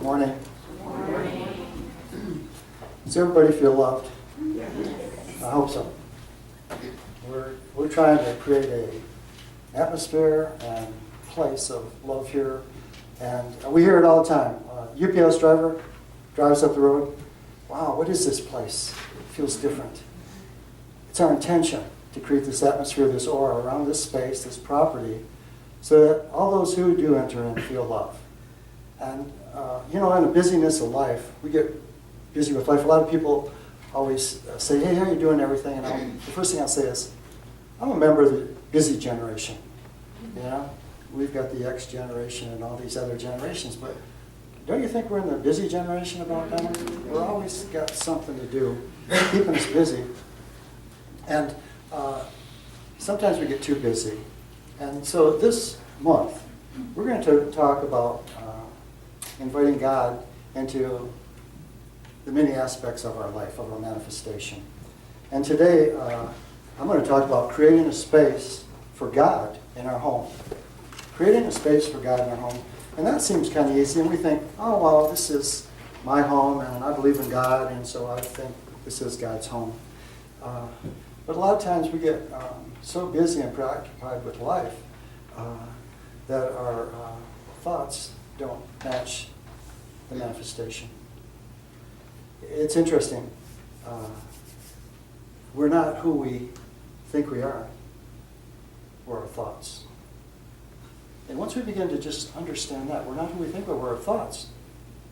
Morning. Does everybody feel loved? I hope so. We're trying to create an atmosphere and place of love here, and we hear it all the time. UPS driver drives up the road. Wow, what is this place? It feels different. It's our intention to create this atmosphere, this aura around this space, this property, so that all those who do enter in feel love. And in the busyness of life, we get busy with life. A lot of people always say, "Hey, how are you doing?" Everything, and the first thing I'll say is, "I'm a member of the busy generation." We've got the X generation and all these other generations, but don't you think we're in the busy generation about them? We're always got something to do, keeping us busy, and sometimes we get too busy. And so this month, we're going to talk about inviting God into the many aspects of our life, of our manifestation. And today, I'm going to talk about creating a space for God in our home. Creating a space for God in our home. And that seems kind of easy, and we think, oh, well, this is my home, and I believe in God, and so I think this is God's home. But a lot of times we get so busy and preoccupied with life that our thoughts don't match the manifestation. It's interesting. We're not who we think we are. We're our thoughts. And once we begin to just understand that, we're not who we think we're our thoughts.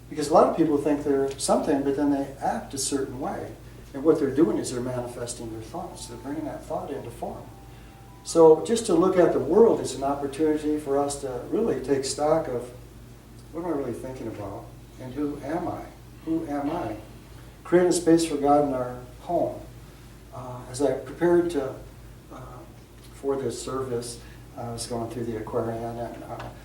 Because a lot of people think they're something, but then they act a certain way. And what they're doing is they're manifesting their thoughts. They're bringing that thought into form. So just to look at the world is an opportunity for us to really take stock of what am I really thinking about, and who am I? Who am I? Create a space for God in our home. As I prepared for this service, I was going through the aquarium, and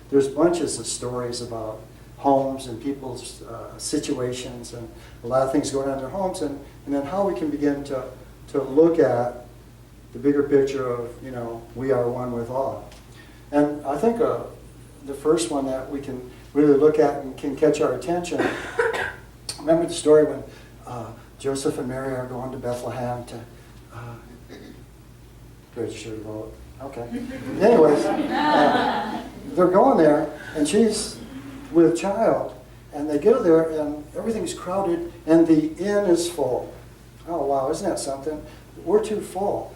there's bunches of stories about homes and people's situations and a lot of things going on in their homes, and then how we can begin to look at the bigger picture of, we are one with all. And I think the first one that we can really look at and can catch our attention, remember the story when Joseph and Mary are going to Bethlehem to register to vote. Okay. Anyways, they're going there, and she's with child, and they go there, and everything's crowded, and the inn is full. Oh, wow, isn't that something? We're too full.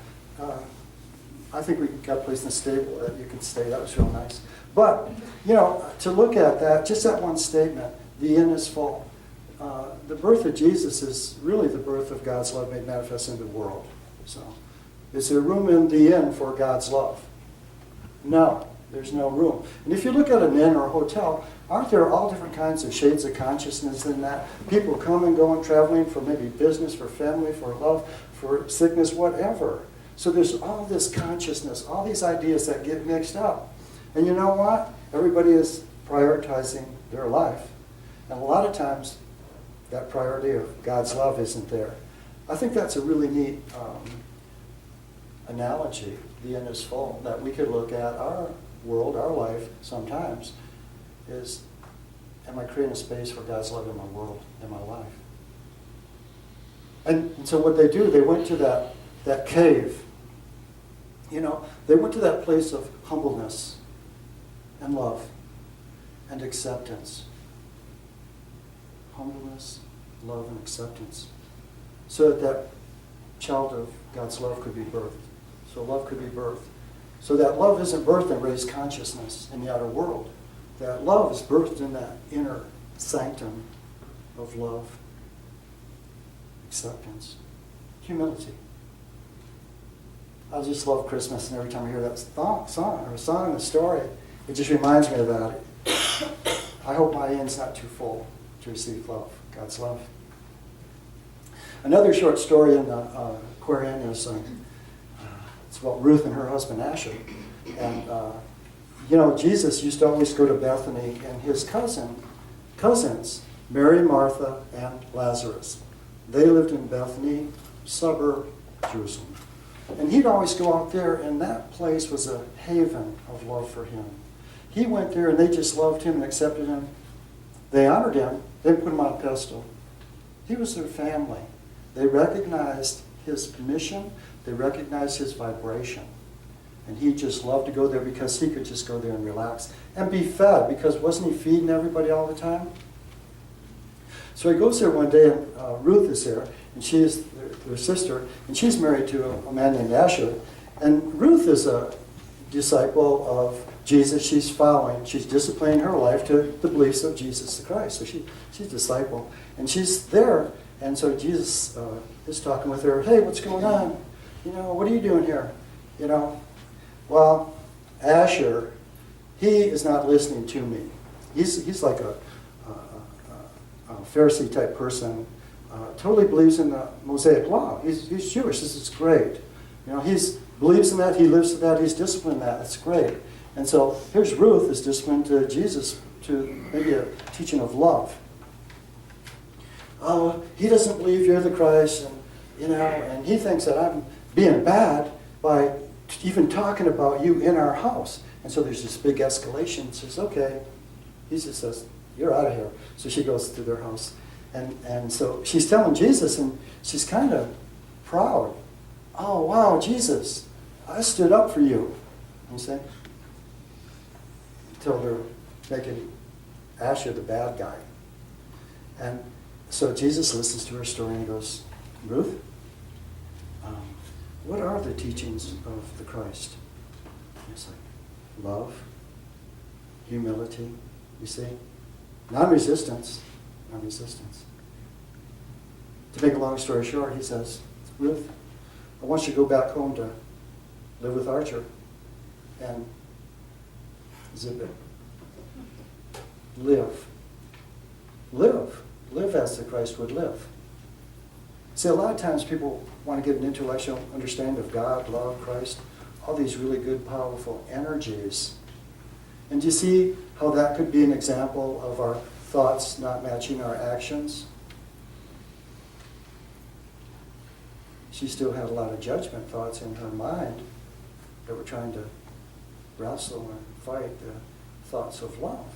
I think we got a place in the stable that you could stay. That was real nice. But, to look at that, just that one statement, the inn is full. The birth of Jesus is really the birth of God's love made manifest in the world. So, is there room in the inn for God's love? No, there's no room. And if you look at an inn or a hotel, aren't there all different kinds of shades of consciousness in that? People come and go and traveling for maybe business, for family, for love, for sickness, whatever. So there's all this consciousness, all these ideas that get mixed up. And you know what? Everybody is prioritizing their life. And a lot of times, that priority of God's love isn't there. I think that's a really neat analogy, the inn is full, that we could look at our world, our life sometimes, is, am I creating a space for God's love in my world, in my life? And so what they do, they went to that cave. They went to that place of humbleness and love and acceptance. Humbleness, love, and acceptance. So that child of God's love could be birthed. So love could be birthed. So that love isn't birthed in raised consciousness in the outer world. That love is birthed in that inner sanctum of love, acceptance, humility. I just love Christmas, and every time I hear that song and the story, it just reminds me about it. I hope my inn's not too full to receive love, God's love. Another short story in the aquarium is it's about Ruth and her husband Asher. And Jesus used to always go to Bethany, and his cousins, Mary, Martha, and Lazarus, they lived in Bethany, suburb Jerusalem. And he'd always go out there, and that place was a haven of love for him. He went there, and they just loved him and accepted him They honored him. They didn't put him on a pedestal. He was their family. They recognized his mission. They recognized his vibration. And he just loved to go there because he could just go there and relax and be fed, because wasn't he feeding everybody all the time? So he goes there one day, and Ruth is there, and she is their sister, and she's married to a man named Asher. And Ruth is a disciple of Jesus. She's following, she's disciplining her life to the beliefs of Jesus the Christ. So she's a disciple, and she's there. And so Jesus is talking with her. Hey, what's going on? What are you doing here? Well, Asher, he is not listening to me. He's like a Pharisee type person. Totally believes in the Mosaic law. He's Jewish. This is great. He believes in that. He lives in that. He's disciplined in that. That's great. And so here's Ruth is disciplined to Jesus, to maybe a teaching of love. Oh, he doesn't believe you're the Christ, and he thinks that I'm being bad by even talking about you in our house. And so there's this big escalation. Says, okay. He just says, you're out of here. So she goes to their house. And so she's telling Jesus, and she's kind of proud. Oh, wow, Jesus, I stood up for you. You see? Until they're making Asher the bad guy. And so Jesus listens to her story and he goes, Ruth, what are the teachings of the Christ? And it's like love, humility, you see? Non-resistance. Non-resistance. To make a long story short, he says, Ruth, I want you to go back home to live with Archer and zip it. Live. Live. Live as the Christ would live. See, a lot of times people want to get an intellectual understanding of God, love, Christ, all these really good, powerful energies. And do you see how that could be an example of our thoughts not matching our actions? She still had a lot of judgment thoughts in her mind that were trying to wrestle and fight the thoughts of love.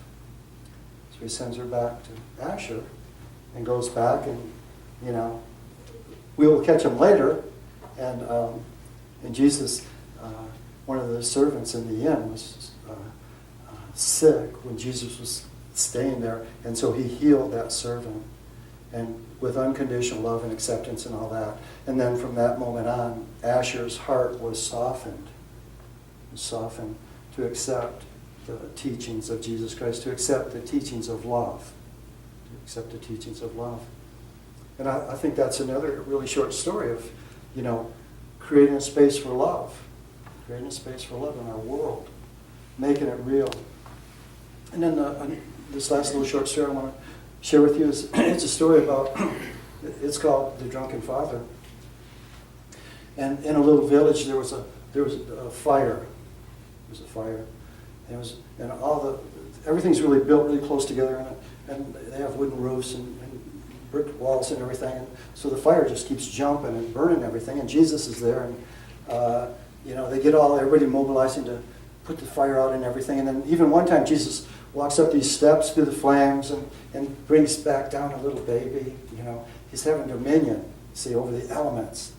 So he sends her back to Asher and goes back and, we will catch him later. And Jesus, one of the servants in the inn was sick when Jesus was staying there. And so he healed that servant, and with unconditional love and acceptance and all that. And then from that moment on, Asher's heart was softened. To accept the teachings of Jesus Christ, to accept the teachings of love. And I think that's another really short story of, creating a space for love. Creating a space for love in our world. Making it real. And then this last little short story I want to share with you is it's a story about, it's called The Drunken Father. And in a little village there was a fire. There was a fire. And everything's really built really close together, and they have wooden roofs and brick walls and everything. And so the fire just keeps jumping and burning everything. And Jesus is there, and they get everybody mobilizing to put the fire out and everything. And then even one time Jesus walks up these steps through the flames and brings back down a little baby. He's having dominion, see, over the elements,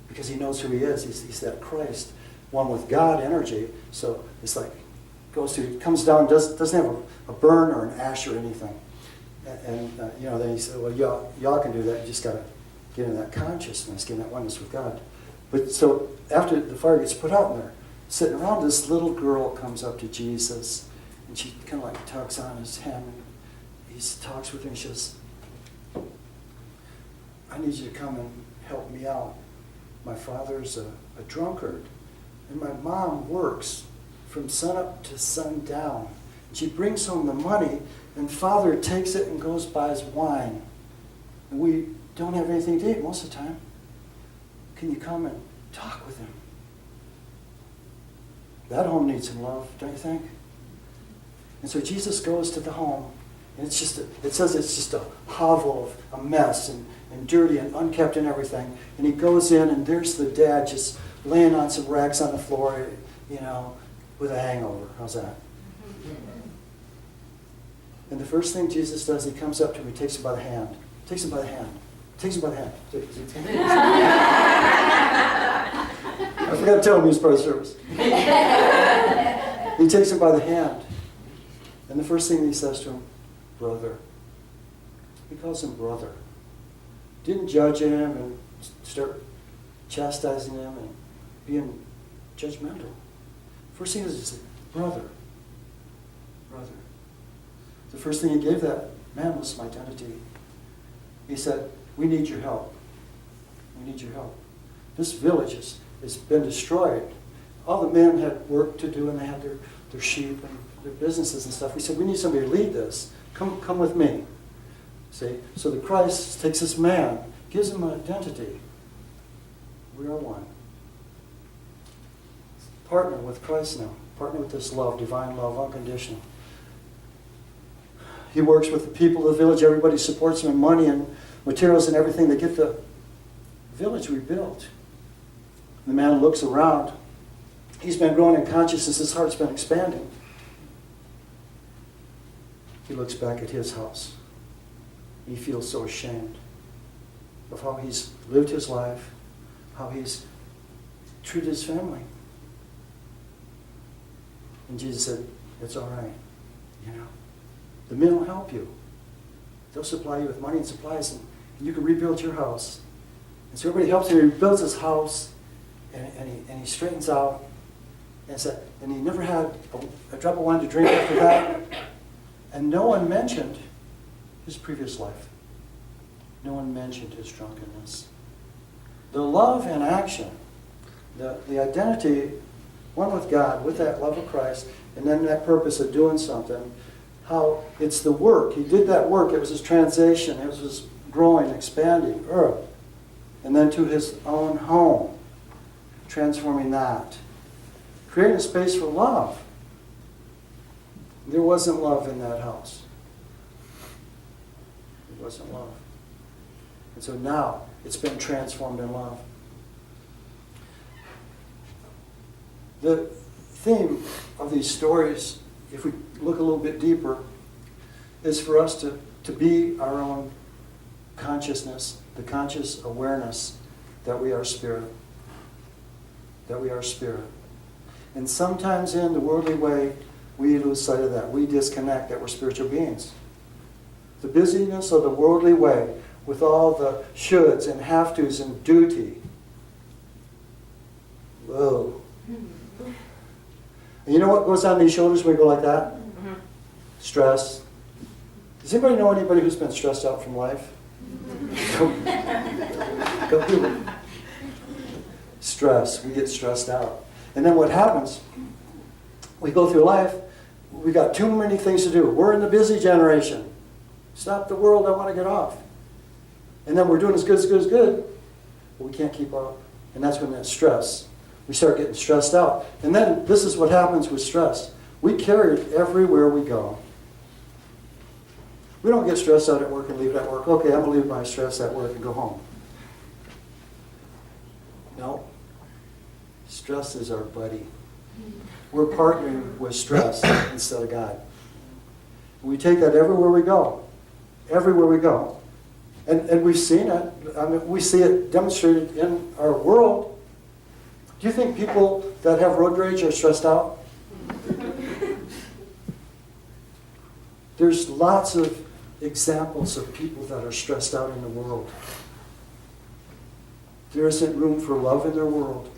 because he knows who he is. He's that Christ, one with God energy. So it's like comes down, doesn't have a burn or an ash or anything. And then he said, well, y'all can do that. You just got to get in that consciousness, get in that oneness with God. But so after the fire gets put out and they're sitting around, this little girl comes up to Jesus, and she kind of like tugs on his hem, and he talks with her, and she says, I need you to come and help me out. My father's a drunkard, and my mom works from sunup to sundown. She brings home the money, and Father takes it and goes buys wine. And we don't have anything to eat most of the time. Can you come and talk with him? That home needs some love, don't you think? And so Jesus goes to the home, and it says it's just a hovel of a mess and dirty and unkept and everything. And he goes in, and there's the dad just laying on some rags on the floor, with a hangover. How's that? And the first thing Jesus does, he comes up to him, he takes him by the hand. Takes him by the hand. Takes him by the hand. I forgot to tell him he was part of the service. He takes him by the hand. And the first thing he says to him, brother. He calls him brother. Didn't judge him and start chastising him and being judgmental. First thing is he said, brother. Brother. The first thing he gave that man was some identity. He said, we need your help. We need your help. This village has been destroyed. All the men had work to do, and they had their sheep and their businesses and stuff. We said, we need somebody to lead this. Come with me. See? So the Christ takes this man, gives him an identity. We are one. Partner with Christ now. Partner with this love, divine love, unconditional. He works with the people of the village. Everybody supports him in money and materials and everything to get the village rebuilt. The man looks around. He's been growing in consciousness. His heart's been expanding. He looks back at his house. He feels so ashamed of how he's lived his life, how he's treated his family. And Jesus said, it's all right. You know, the men will help you. They'll supply you with money and supplies, and you can rebuild your house. And so everybody helps him. He rebuilds his house, and he straightens out. And he never had a drop of wine to drink after that. And no one mentioned his previous life. No one mentioned his drunkenness. The love in action, the identity, one with God, with that love of Christ, and then that purpose of doing something, how it's the work. He did that work. It was his transition. It was his growing, expanding earth. And then to his own home, transforming that. Creating a space for love. There wasn't love in that house. It wasn't love. And so now it's been transformed in love. The theme of these stories, if we look a little bit deeper, is for us to be our own consciousness, the conscious awareness that we are spirit. That we are spirit. And sometimes in the worldly way, we lose sight of that. We disconnect that we're spiritual beings. The busyness of the worldly way, with all the shoulds and have-tos and duty. Whoa. And you know what goes on these shoulders when we go like that? Mm-hmm. Stress. Does anybody know anybody who's been stressed out from life? Go. Stress. We get stressed out. And then what happens, we go through life, we got too many things to do. We're in the busy generation. Stop the world, I want to get off. And then we're doing as good, but we can't keep up. And that's when that stress, we start getting stressed out. And then this is what happens with stress. We carry it everywhere we go. We don't get stressed out at work and leave it at work. Okay, I'm going to leave my stress at work and go home. No. Stress is our buddy. We're partnering with stress instead of God. We take that everywhere we go. Everywhere we go. And we've seen it. I mean, we see it demonstrated in our world. Do you think people that have road rage are stressed out? There's lots of examples of people that are stressed out in the world. There isn't room for love in their world.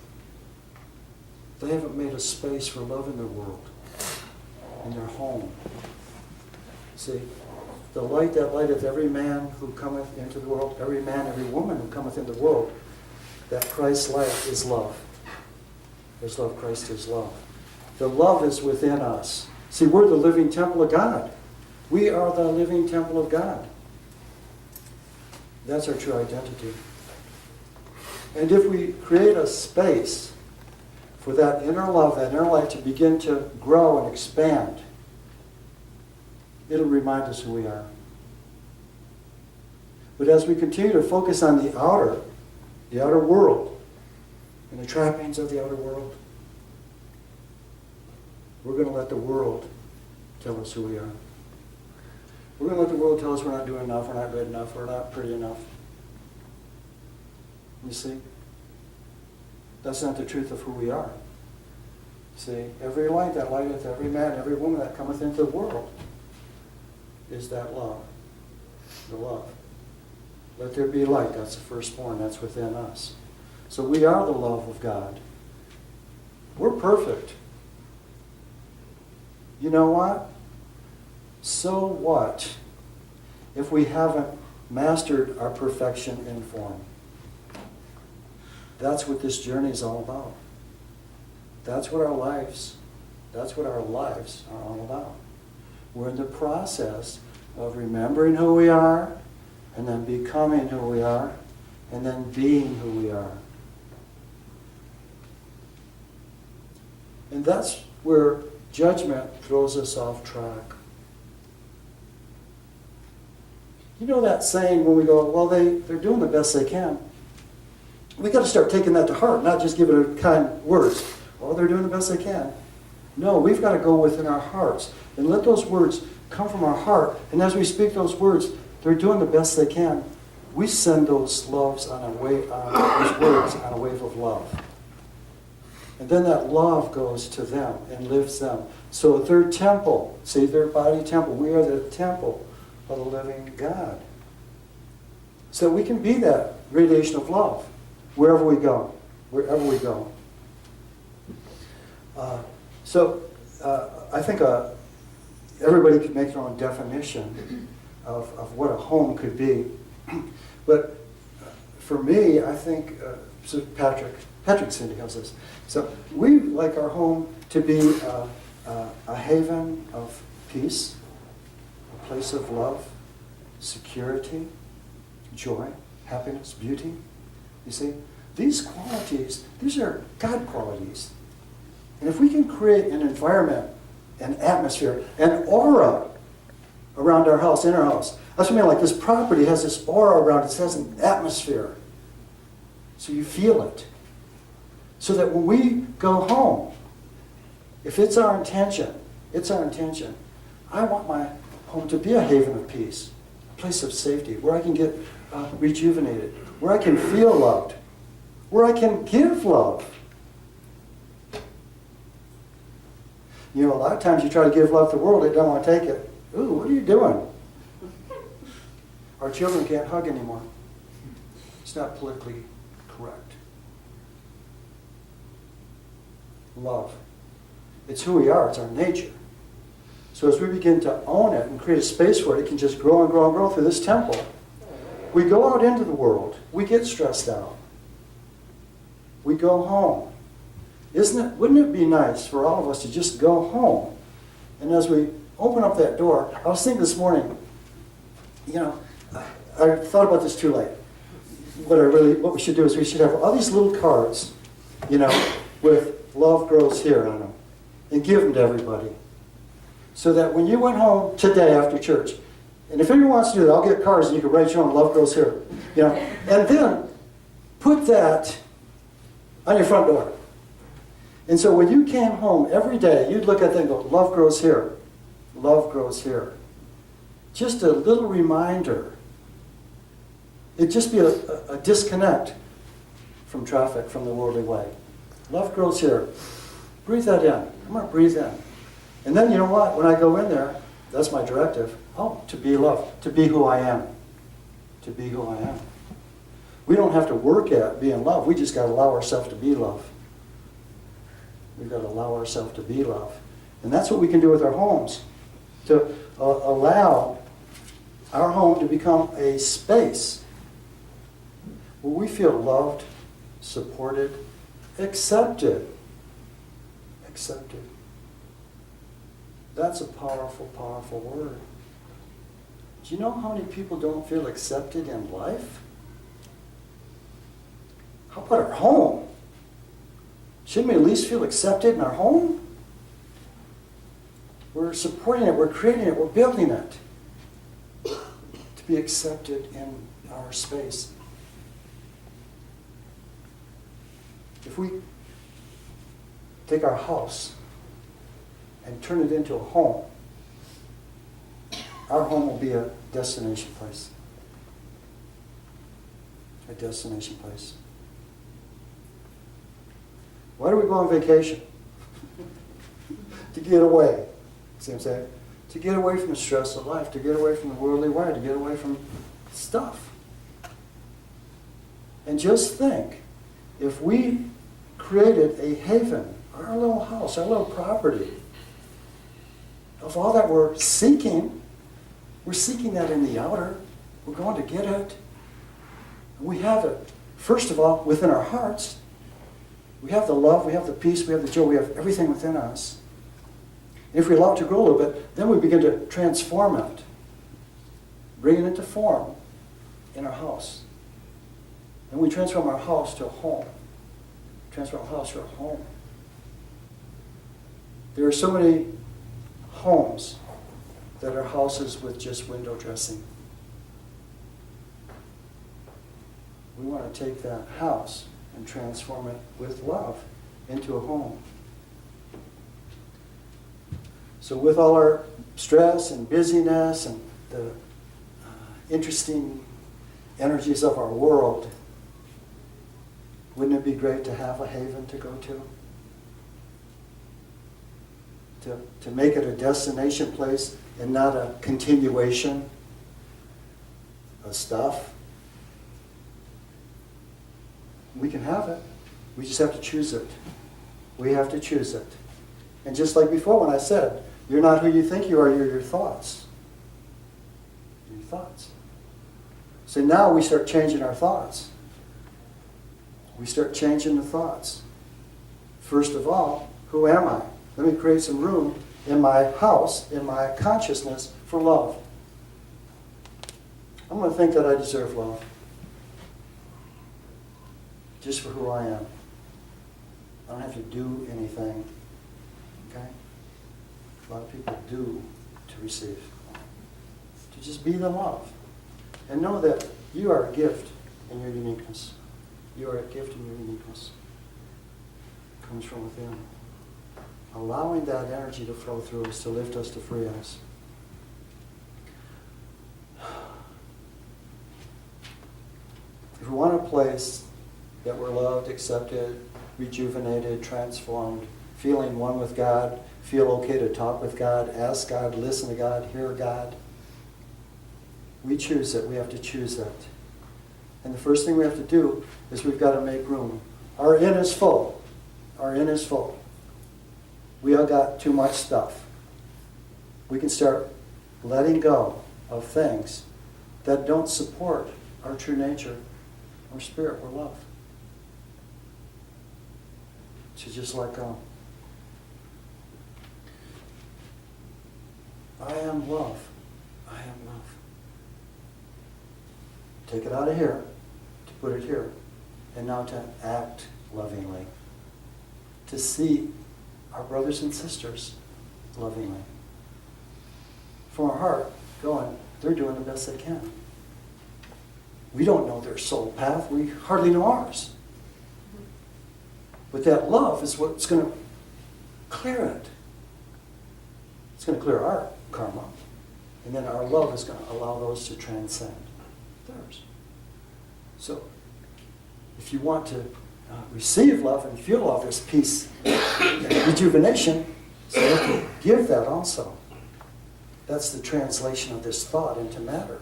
They haven't made a space for love in their world, in their home. See, the light that lighteth every man who cometh into the world, every man, every woman who cometh into the world, that Christ's light is love. As love, Christ is love. The love is within us. See, we're the living temple of God. We are the living temple of God. That's our true identity. And if we create a space for that inner love, that inner light to begin to grow and expand, it'll remind us who we are. But as we continue to focus on the outer world, and the trappings of the outer world, we're going to let the world tell us who we are. We're going to let the world tell us we're not doing enough, we're not good enough, we're not pretty enough. You see? That's not the truth of who we are. See, every light that lighteth every man, every woman that cometh into the world is that love. The love. Let there be light. That's the firstborn. That's within us. So we are the love of God. We're perfect. You know what? So what if we haven't mastered our perfection in form? That's what this journey is all about. That's what our lives are all about. We're in the process of remembering who we are, and then becoming who we are, and then being who we are. And that's where judgment throws us off track. You know that saying when we go, well, they're doing the best they can. We got to start taking that to heart, not just giving it kind words. Oh, they're doing the best they can. No, we've got to go within our hearts and let those words come from our heart. And as we speak those words, they're doing the best they can. We send those words on a wave of love. And then that love goes to them and lifts them. So their temple, see, their body temple, we are the temple of the living God. So we can be that radiation of love wherever we go. Wherever we go. I think everybody could make their own definition of what a home could be. But for me, I think, so Patrick Cindy has this. So we like our home to be a haven of peace, a place of love, security, joy, happiness, beauty. You see, these qualities, these are God qualities. And if we can create an environment, an atmosphere, an aura around our house, in our house. That's what I mean, like this property has this aura around it. It has an atmosphere. So you feel it. So that when we go home, if it's our intention, I want my home to be a haven of peace, a place of safety, where I can get rejuvenated, where I can feel loved, where I can give love. You know, a lot of times you try to give love to the world, they don't want to take it. Ooh, what are you doing? Our children can't hug anymore. It's not politically correct. Love. It's who we are. It's our nature. So as we begin to own it and create a space for it, it can just grow and grow and grow through this temple. We go out into the world. We get stressed out. We go home. Wouldn't it be nice for all of us to just go home? And as we open up that door, I was thinking this morning, you know, I thought about this too late. What we should do is we should have all these little cards, you know, with love grows here on them, and give them to everybody. So that when you went home today after church, and if anyone wants to do that, I'll get cards and you can write your own love grows here. You know, and then put that on your front door. And so when you came home every day, you'd look at that and go, love grows here. Love grows here. Just a little reminder. It'd just be a disconnect from traffic, from the worldly way. Love grows here. Breathe that in. Come on, breathe in. And then you know what? When I go in there, that's my directive. Oh, to be loved. To be who I am. To be who I am. We don't have to work at being loved. We just got to allow ourselves to be loved. We've got to allow ourselves to be loved. And that's what we can do with our homes. To allow our home to become a space where we feel loved, supported, accepted. Accepted. That's a powerful, powerful word. Do you know how many people don't feel accepted in life? How about our home? Shouldn't we at least feel accepted in our home? We're supporting it, we're creating it, we're building it. To be accepted in our space. If we take our house and turn it into a home, our home will be a destination place. A destination place. Why do we go on vacation? To get away. See what I'm saying? To get away from the stress of life, to get away from the worldly way, to get away from stuff. And just think, if we created a haven, our little house, our little property, of all that we're seeking that in the outer. We're going to get it. We have it, first of all, within our hearts. We have the love, we have the peace, we have the joy, we have everything within us. And if we allow it to grow a little bit, then we begin to transform it, bring it into form in our house. And we transform our house to a home. Transform our house to a home. There are so many homes that are houses with just window dressing. We want to take that house and transform it with love into a home. So with all our stress and busyness and the interesting energies of our world, wouldn't it be great to have a haven to go to? To make it a destination place and not a continuation of stuff. We can have it. We just have to choose it. We have to choose it. And just like before when I said, you're not who you think you are, you're your thoughts. Your thoughts. So now we start changing our thoughts. We start changing the thoughts. First of all, who am I? Let me create some room in my house, in my consciousness, for love. I'm going to think that I deserve love. Just for who I am. I don't have to do anything. Okay? A lot of people do to receive. To just be the love. And know that you are a gift in your uniqueness. You are a gift in your uniqueness. It comes from within. Allowing that energy to flow through us, to lift us, to free us. If we want a place that we're loved, accepted, rejuvenated, transformed, feeling one with God, feel okay to talk with God, ask God, listen to God, hear God, we choose it. We have to choose that. And the first thing we have to do is we've got to make room. Our inn is full. Our inn is full. We all got too much stuff. We can start letting go of things that don't support our true nature, our spirit, or love. To just let go. I am love. I am love. Take it out of here, to put it here, and now to act lovingly. To see our brothers and sisters lovingly. From our heart, going, they're doing the best they can. We don't know their soul path. We hardly know ours. But that love is what's going to clear it. It's going to clear our karma. And then our love is going to allow those to transcend theirs. So, if you want to receive love and feel love, there's peace and rejuvenation, so you have to give that also. That's the translation of this thought into matter.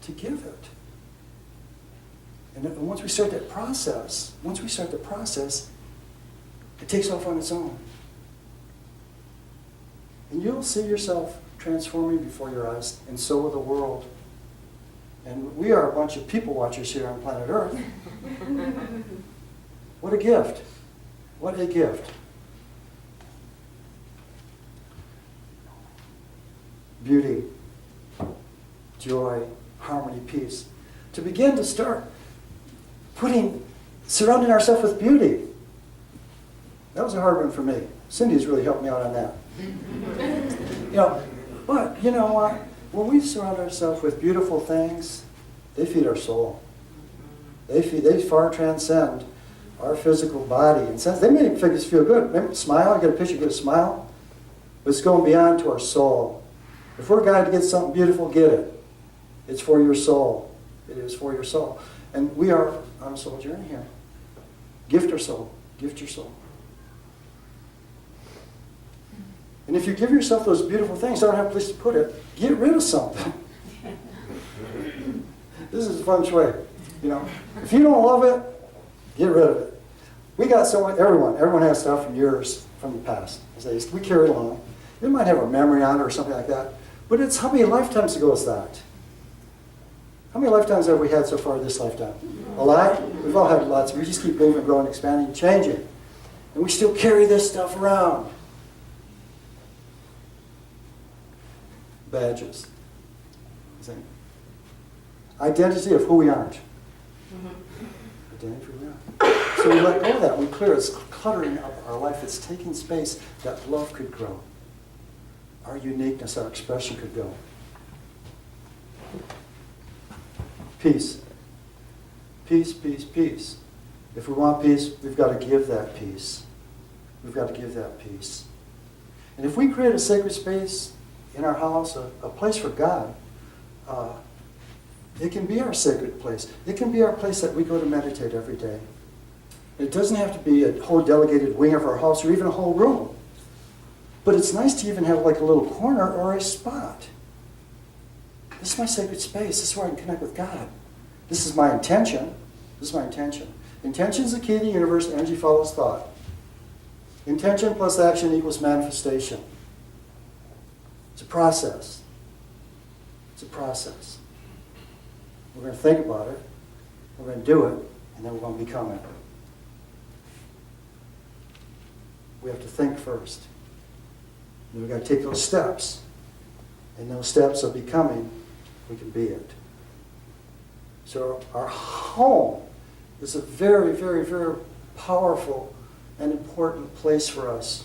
To give it. And once we start that process, it takes off on its own. And you'll see yourself transforming before your eyes, and so will the world. And we are a bunch of people watchers here on planet Earth. What a gift. What a gift. Beauty, joy, harmony, peace. To begin to start surrounding ourselves with beauty. That was a hard one for me. Cindy's really helped me out on that. But you know what? When we surround ourselves with beautiful things, they feed our soul. They far transcend our physical body and sense. They make us feel good. Remember, smile, you get a picture, you get a smile. But it's going beyond to our soul. If we're guided to get something beautiful, get it. It's for your soul. It is for your soul. And we are on a soul journey here. Gift your soul. Gift your soul. And if you give yourself those beautiful things, don't have a place to put it, get rid of something. This is a fun way. You know, if you don't love it, get rid of it. We got so much, everyone has stuff from years from the past. We carry it along. It might have a memory on it or something like that. But it's how many lifetimes ago is that? How many lifetimes have we had so far this lifetime? A lot? We've all had lots. We just keep moving, growing, expanding, changing. And we still carry this stuff around. Badges. Identity of who we aren't. Identity of who we aren't. So we let go of that. We clear it. It's cluttering up our life. It's taking space that love could grow. Our uniqueness, our expression could go. Peace. Peace, peace, peace. If we want peace, we've got to give that peace. We've got to give that peace. And if we create a sacred space in our house, a place for God, it can be our sacred place. It can be our place that we go to meditate every day. It doesn't have to be a whole delegated wing of our house or even a whole room. But it's nice to even have like a little corner or a spot. This is my sacred space. This is where I can connect with God. This is my intention. This is my intention. Intention is the key to the universe. Energy follows thought. Intention plus action equals manifestation. It's a process. It's a process. We're going to think about it. We're going to do it. And then we're going to become it. We have to think first. And we've got to take those steps. And those steps of becoming, we can be it. So our home is a very, very, very powerful and important place for us.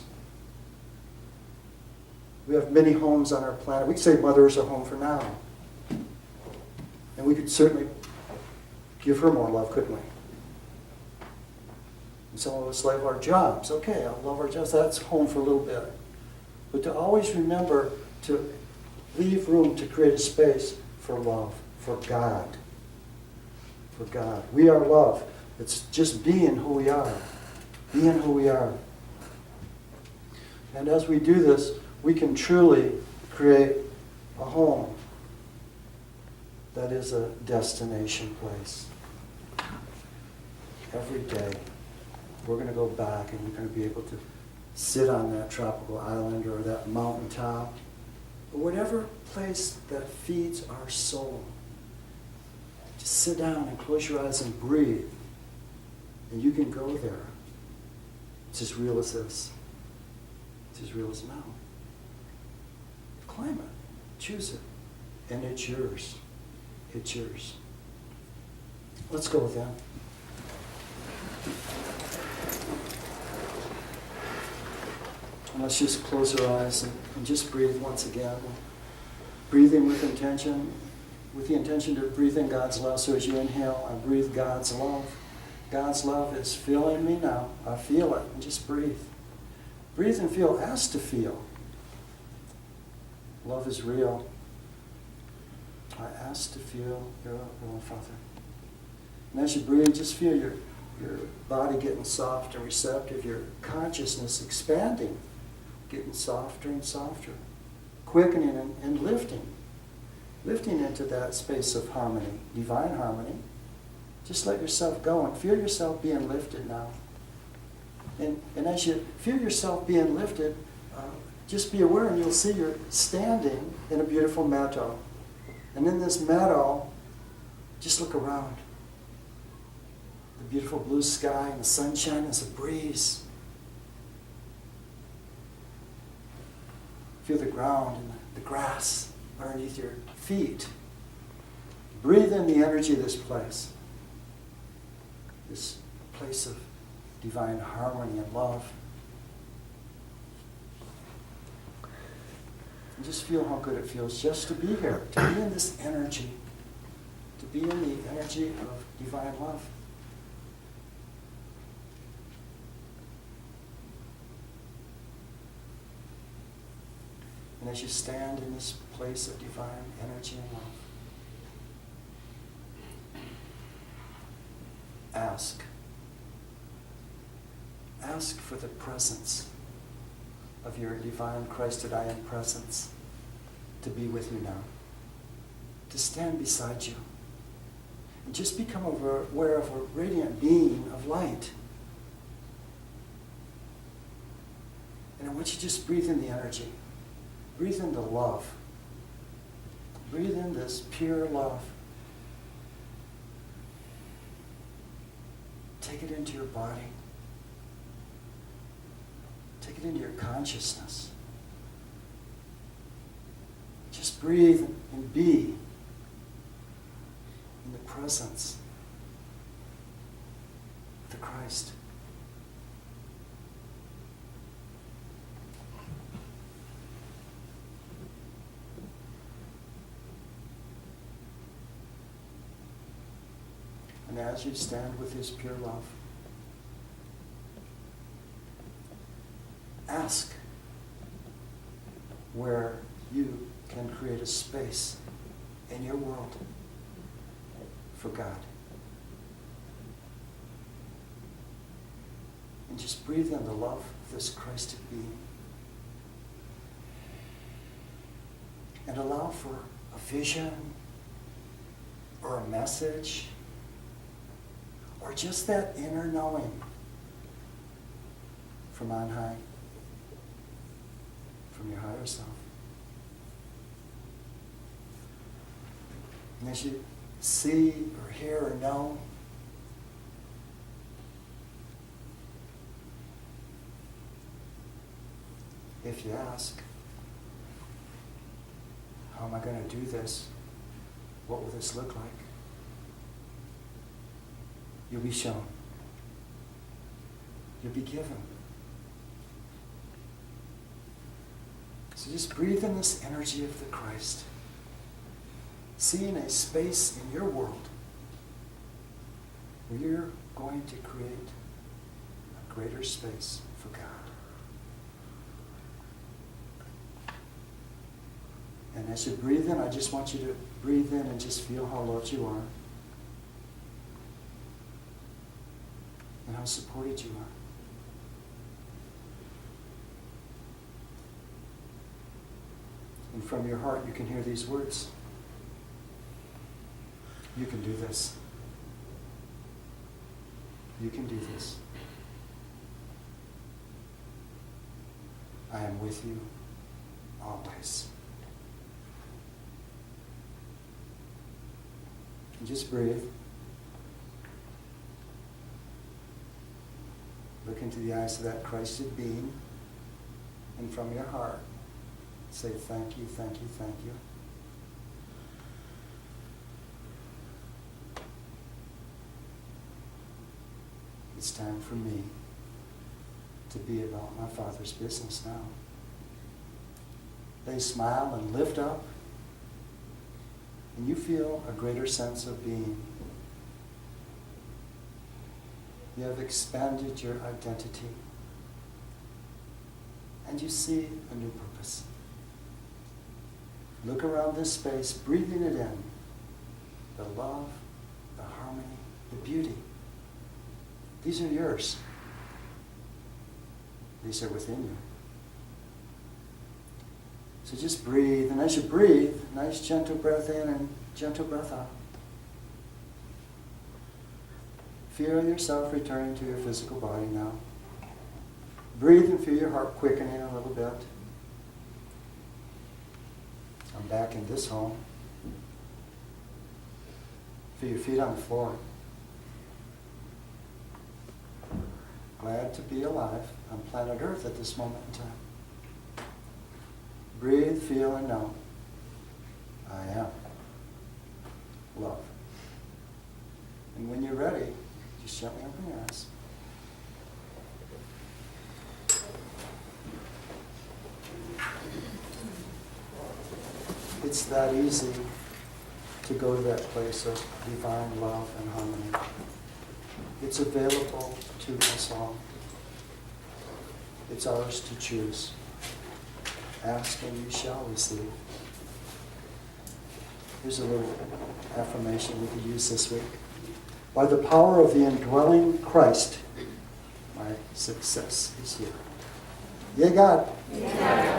We have many homes on our planet. We could say Mother is our home for now. And we could certainly give her more love, couldn't we? And some of us love our jobs. Okay, I love our jobs. That's home for a little bit. But to always remember to leave room to create a space for love, for God. For God. We are love. It's just being who we are. Being who we are. And as we do this, we can truly create a home that is a destination place. Every day, we're going to go back and we're going to be able to sit on that tropical island or that mountaintop, or whatever place that feeds our soul. Just sit down and close your eyes and breathe. And you can go there. It's as real as this. It's as real as now. Claim it. Choose it. And it's yours. It's yours. Let's go with that. And let's just close our eyes and just breathe once again. Breathing with intention, with the intention to breathe in God's love. So as you inhale, I breathe God's love. God's love is filling me now. I feel it. And just breathe. Breathe and feel. Ask to feel. Love is real. I ask to feel your love, Father. And as you breathe, just feel your body getting soft and receptive, your consciousness expanding, getting softer and softer, quickening and lifting. Lifting into that space of harmony, divine harmony. Just let yourself go and feel yourself being lifted now. And as you feel yourself being lifted, just be aware and you'll see you're standing in a beautiful meadow. And in this meadow, just look around. The beautiful blue sky and the sunshine and the breeze. Feel the ground and the grass underneath your feet. Breathe in the energy of this place. This place of divine harmony and love. And just feel how good it feels just to be here, to be in this energy, to be in the energy of divine love. And And as you stand in this place of divine energy and love, ask. Ask for the presence of your divine Christed I Am presence to be with you now, to stand beside you, and just become aware of a radiant being of light. And I want you to just breathe in the energy. Breathe in the love. Breathe in this pure love. Take it into your body. Take it into your consciousness. Just breathe and be in the presence of the Christ. And as you stand with His pure love, ask where you can create a space in your world for God. And just breathe in the love of this Christed being. And allow for a vision or a message or just that inner knowing from on high, from your higher self. And as you see or hear or know, if you ask, how am I going to do this? What will this look like? You'll be shown. You'll be given. So just breathe in this energy of the Christ. Seeing a space in your world where you're going to create a greater space for God. And as you breathe in, I just want you to breathe in and just feel how loved you are. And how supported you are. And from your heart, you can hear these words. You can do this. You can do this. I am with you always. And just breathe. Look into the eyes of that Christed being, and from your heart, say thank you, thank you, thank you. It's time for me to be about my Father's business now. They smile and lift up, and you feel a greater sense of being. You have expanded your identity, and you see a new purpose. Look around this space, breathing it in. The love, the harmony, the beauty. These are yours. These are within you. So just breathe, and as you breathe, nice gentle breath in and gentle breath out. Feel yourself returning to your physical body now. Breathe and feel your heart quickening a little bit. I'm back in this home. Feel your feet on the floor. Glad to be alive on planet Earth at this moment in time. Breathe, feel, and know. I am love. And when you're ready, just gently open your eyes. It's that easy to go to that place of divine love and harmony. It's available to us all. It's ours to choose Ask and you shall receive. Here's a little affirmation we could use this week. By the power of the indwelling Christ, my success is here. Yea, God.